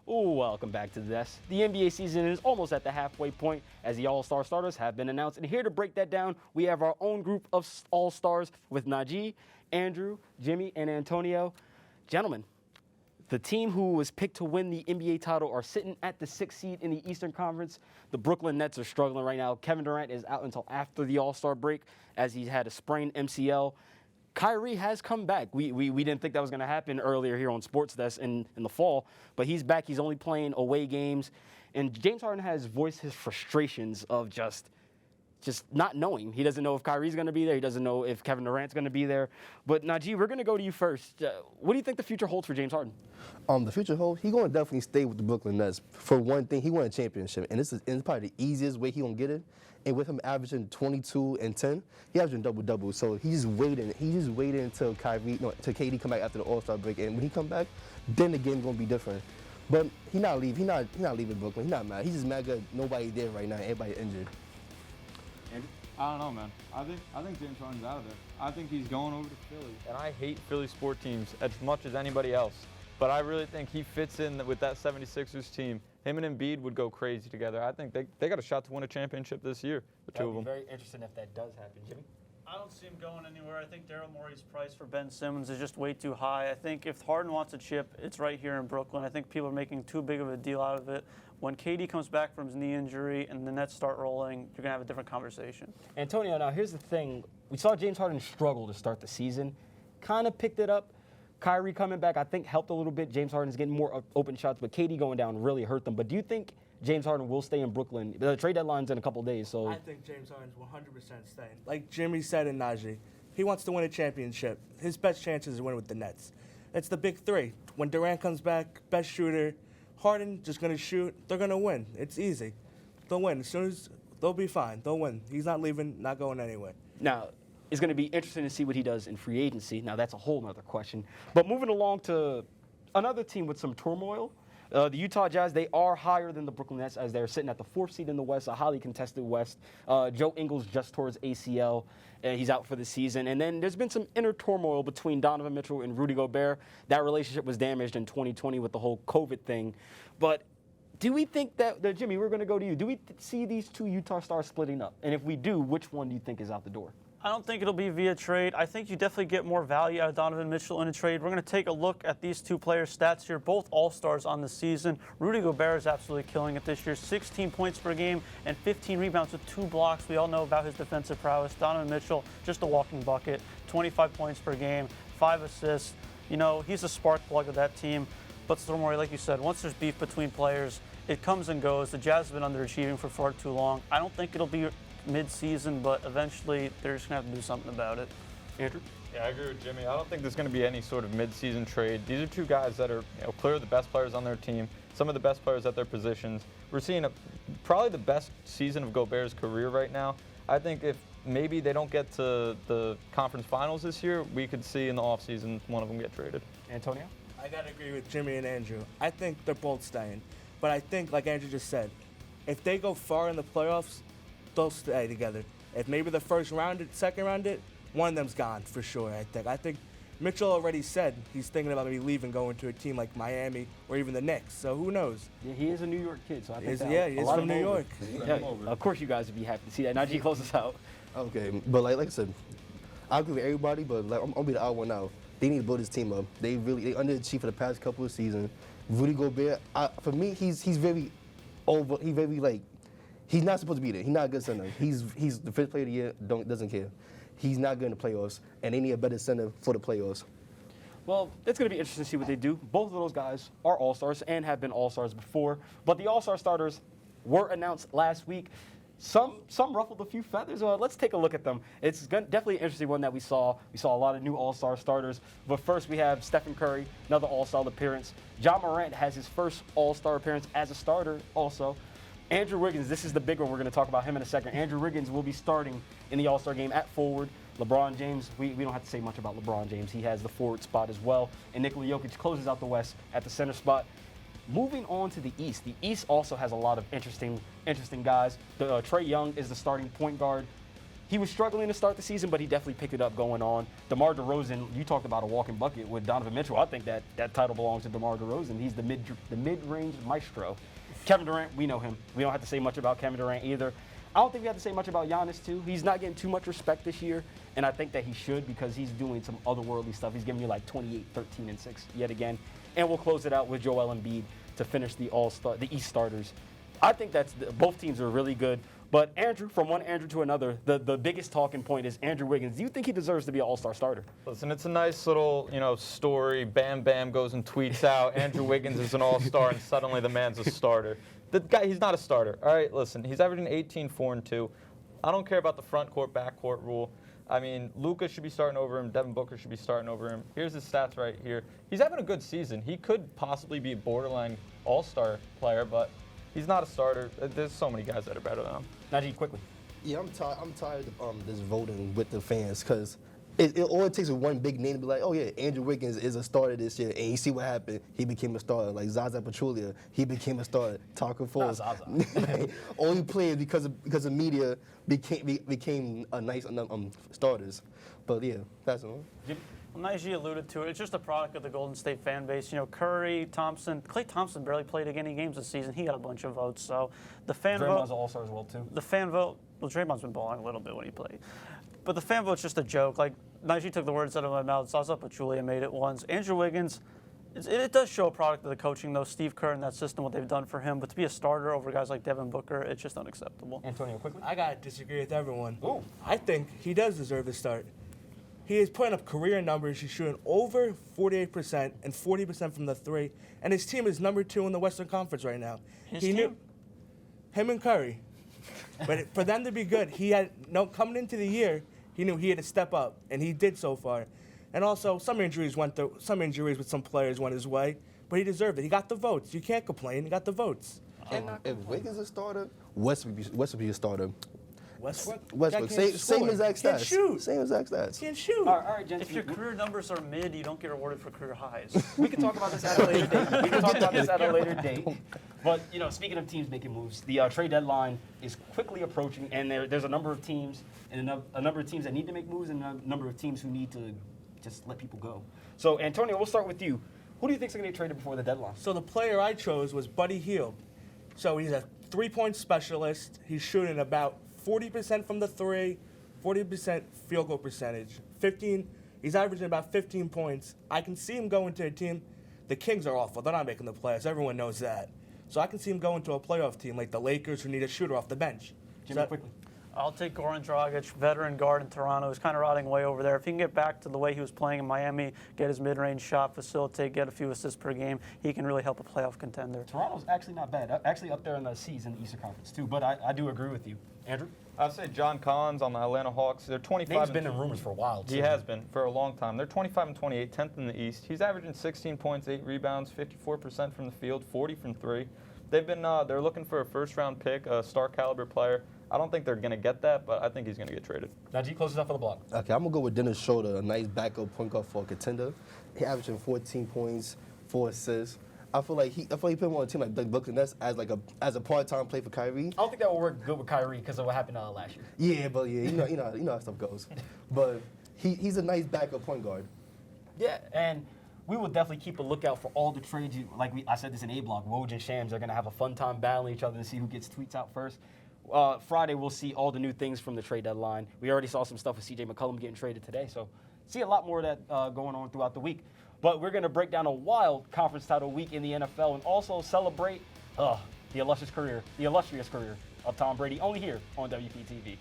Welcome back to the desk. The NBA season is almost at the halfway point as the AllStar Starters have been announced. And here to break that down, we have our own group of All-Stars with Nijee, Andrew, Jimmy, and Antonio. Gentlemen, the team who was picked to win the NBA title are sitting at the 6th seed in the Eastern Conference. The Brooklyn Nets are struggling right now. Kevin Durant is out until after the All-Star break as he had a sprained MCL. Kyrie has come back. We didn't think that was going to happen earlier here on Sports Desk in the fall, but he's back. He's only playing away games. And James Harden has voiced his frustrations of just not knowing. He doesn't know if Kyrie's going to be there. He doesn't know if Kevin Durant's going to be there. But Nijee, we're going to go to you first. What do you think the future holds for James Harden? The future holds, he's going to definitely stay with the Brooklyn Nets. For one thing, he won a championship, and it's probably the easiest way he going to get it. And with him averaging 22 and 10, he averaging double-double. So he's just waiting. He's just waiting until till KD come back after the All-Star break. And when he come back, then the game's going to be different. But he not leaving. He not leaving Brooklyn. He's not mad. He's just mad that nobody there right now. Everybody injured. Andrew? I don't know, man. I think James Harden's out of there. I think he's going over to Philly. And I hate Philly sport teams as much as anybody else. But I really think he fits in with that 76ers team. Him and Embiid would go crazy together. I think they got a shot to win a championship this year, the two of them. Very interesting if that does happen. Jimmy? I don't see him going anywhere. I think Daryl Morey's price for Ben Simmons is just way too high. I think if Harden wants a chip, it's right here in Brooklyn. I think people are making too big of a deal out of it. When KD comes back from his knee injury and the Nets start rolling, you're going to have a different conversation. Antonio, now here's the thing. We saw James Harden struggle to start the season. Kind of picked it up. Kyrie coming back, I think, helped a little bit. James Harden's getting more open shots, but KD going down really hurt them. But do you think James Harden will stay in Brooklyn? The trade deadline's in a couple days, so. I think James Harden's 100% staying. Like Jimmy said in Nijee, he wants to win a championship. His best chances is to win with the Nets. It's the big three. When Durant comes back, best shooter, Harden just going to shoot. They're going to win. It's easy. They'll win. As soon as they'll be fine. They'll win. He's not leaving, not going anywhere. Now, it's going to be interesting to see what he does in free agency. Now, that's a whole nother question. But moving along to another team with some turmoil, the Utah Jazz, they are higher than the Brooklyn Nets as they're sitting at the 4th seed in the West, a highly contested West. Joe Ingles just towards ACL. He's out for the season. And then there's been some inner turmoil between Donovan Mitchell and Rudy Gobert. That relationship was damaged in 2020 with the whole COVID thing. But do we think that, Jimmy, we're going to go to you. Do we see these two Utah stars splitting up? And if we do, which one do you think is out the door? I don't think it'll be via trade. I think you definitely get more value out of Donovan Mitchell in a trade. We're going to take a look at these two players' stats here, both All-Stars on the season. Rudy Gobert is absolutely killing it this year, 16 points per game and 15 rebounds with 2 blocks. We all know about his defensive prowess. Donovan Mitchell, just a walking bucket, 25 points per game, 5 assists. You know, he's a spark plug of that team. But Samory, like you said, once there's beef between players, it comes and goes. The Jazz have been underachieving for far too long. I don't think it'll be mid-season, but eventually they're just going to have to do something about it. Andrew? Yeah, I agree with Jimmy. I don't think there's going to be any sort of mid-season trade. These are two guys that are clearly the best players on their team, some of the best players at their positions. We're seeing probably the best season of Gobert's career right now. I think if maybe they don't get to the conference finals this year, we could see in the offseason one of them get traded. Antonio? I got to agree with Jimmy and Andrew. I think they're both staying. But I think, like Andrew just said, if they go far in the playoffs, they'll stay together. If maybe the first round, second round, one of them's gone for sure, I think. I think Mitchell already said he's thinking about maybe leaving, going to a team like Miami or even the Knicks. So who knows? Yeah, he is a New York kid, so I think he is from New York. Yeah, of course you guys would be happy to see that. Nijee, close us out. Okay, but like I said, I agree with everybody, but like I'm gonna be the odd one out. They need to build this team up. They underachieved for the past couple of seasons. Rudy Gobert, for me, he's very over. He's not supposed to be there. He's not a good center. He's the 5th player of the year. Doesn't care. He's not good in the playoffs, and they need a better center for the playoffs. Well, it's going to be interesting to see what they do. Both of those guys are All-Stars and have been All-Stars before, but the All-Star starters were announced last week. Some ruffled a few feathers. Let's take a look at them. It's definitely an interesting one that we saw. We saw a lot of new All-Star starters. But first, we have Stephen Curry, another All-Star appearance. Ja Morant has his first All-Star appearance as a starter also. Andrew Wiggins, this is the big one. We're going to talk about him in a second. Andrew Wiggins will be starting in the All-Star game at forward. LeBron James, we don't have to say much about LeBron James. He has the forward spot as well. And Nikola Jokic closes out the West at the center spot. Moving on to the East also has a lot of interesting guys. Trae Young is the starting point guard. He was struggling to start the season, but he definitely picked it up going on. DeMar DeRozan, you talked about a walking bucket with Donovan Mitchell. I think that title belongs to DeMar DeRozan. He's the mid-range maestro. Kevin Durant, we know him. We don't have to say much about Kevin Durant either. I don't think we have to say much about Giannis, too. He's not getting too much respect this year, and I think that he should because he's doing some otherworldly stuff. He's giving you like 28, 13, and 6 yet again. And we'll close it out with Joel Embiid to finish the East starters. I think both teams are really good. But Andrew, from one Andrew to another, the biggest talking point is Andrew Wiggins. Do you think he deserves to be an All-Star starter? Listen, it's a nice little, story. Bam Bam goes and tweets out, Andrew Wiggins is an All-Star, and suddenly the man's a starter. The guy, he's not a starter. All right, listen, he's averaging 18, 4, and 2. I don't care about the front court, back court rule. I mean, Luka should be starting over him. Devin Booker should be starting over him. Here's his stats right here. He's having a good season. He could possibly be a borderline All-Star player, but he's not a starter. There's so many guys that are better than him. Nijee, quickly. Yeah, I'm tired of this voting with the fans because all it takes is one big name to be like, oh yeah, Andrew Wiggins is a starter this year, and you see what happened. He became a starter. Like Zaza Pachulia, he became a starter. Taco Falls, only played because of media became a nice starters. But yeah, that's all. Well, Nijee alluded to it. It's just a product of the Golden State fan base. Curry, Thompson. Klay Thompson barely played any games this season. He got a bunch of votes. So the fan vote. Draymond's an All-Star as well, too. The fan vote. Well, Draymond's been balling a little bit when he played. But the fan vote's just a joke. Like, Nijee took the words out of my mouth. Zaza Pachulia made it once. Andrew Wiggins, it does show a product of the coaching, though. Steve Kerr and that system, what they've done for him. But to be a starter over guys like Devin Booker, it's just unacceptable. Antonio, quickly. I got to disagree with everyone. Ooh. I think he does deserve to start. He is putting up career numbers. He's shooting over 48% and 40% from the three. And his team is number 2 in the Western Conference right now. His team? Him and Curry. But for them to be good, coming into the year, he knew he had to step up, and he did so far. And also, some injuries with some players went his way, but he deserved it. He got the votes. You can't complain. He got the votes. If Wiggins is a starter, West would be a starter. Westbrook, same exact Can't stats. shoot. Same exact stats. Can't shoot. All right, gents. If your career numbers are mid, you don't get rewarded for career highs. We can talk about this at a later date. But, speaking of teams making moves, the trade deadline is quickly approaching, and there's a number of teams that need to make moves and a number of teams who need to just let people go. So, Antonio, we'll start with you. Who do you think is going to get traded before the deadline? So the player I chose was Buddy Hield. So he's a three-point specialist. He's shooting about 40% from the three, 40% field goal percentage. He's averaging about 15 points. I can see him going to a team. The Kings are awful. They're not making the playoffs. Everyone knows that. So I can see him going to a playoff team like the Lakers who need a shooter off the bench. Jimmy, quickly. I'll take Goran Dragic, veteran guard in Toronto. He's kind of rotting away over there. If he can get back to the way he was playing in Miami, get his mid-range shot, facilitate, get a few assists per game, he can really help a playoff contender. Toronto's actually not bad. Actually up there in the C's in the Eastern Conference, too. But I do agree with you. Andrew? I'd say John Collins on the Atlanta Hawks. They're 25. Name's been in rumors for a while, too. He has been for a long time. They're 25 and 28, 10th in the East. He's averaging 16 points, 8 rebounds, 54% from the field, 40 from 3. They're looking for a first-round pick, a star-caliber player. I don't think they're going to get that, but I think he's going to get traded. Nijee, closes up for the block. Okay, I'm going to go with Dennis Schroeder, a nice backup point guard for a contender. He averaging 14 points, 4 assists. I feel like he put him on a team like the Brooklyn Nets as a part-time play for Kyrie. I don't think that will work good with Kyrie because of what happened last year. Yeah, but you know how stuff goes. But he's a nice backup point guard. Yeah, and we will definitely keep a lookout for all the trades. I said this in A Block, Woj and Shams are going to have a fun time battling each other to see who gets tweets out first. Friday, we'll see all the new things from the trade deadline. We already saw some stuff with C.J. McCollum getting traded today, so see a lot more of that going on throughout the week. But we're going to break down a wild conference title week in the NFL and also celebrate the illustrious career of Tom Brady, only here on WPTV.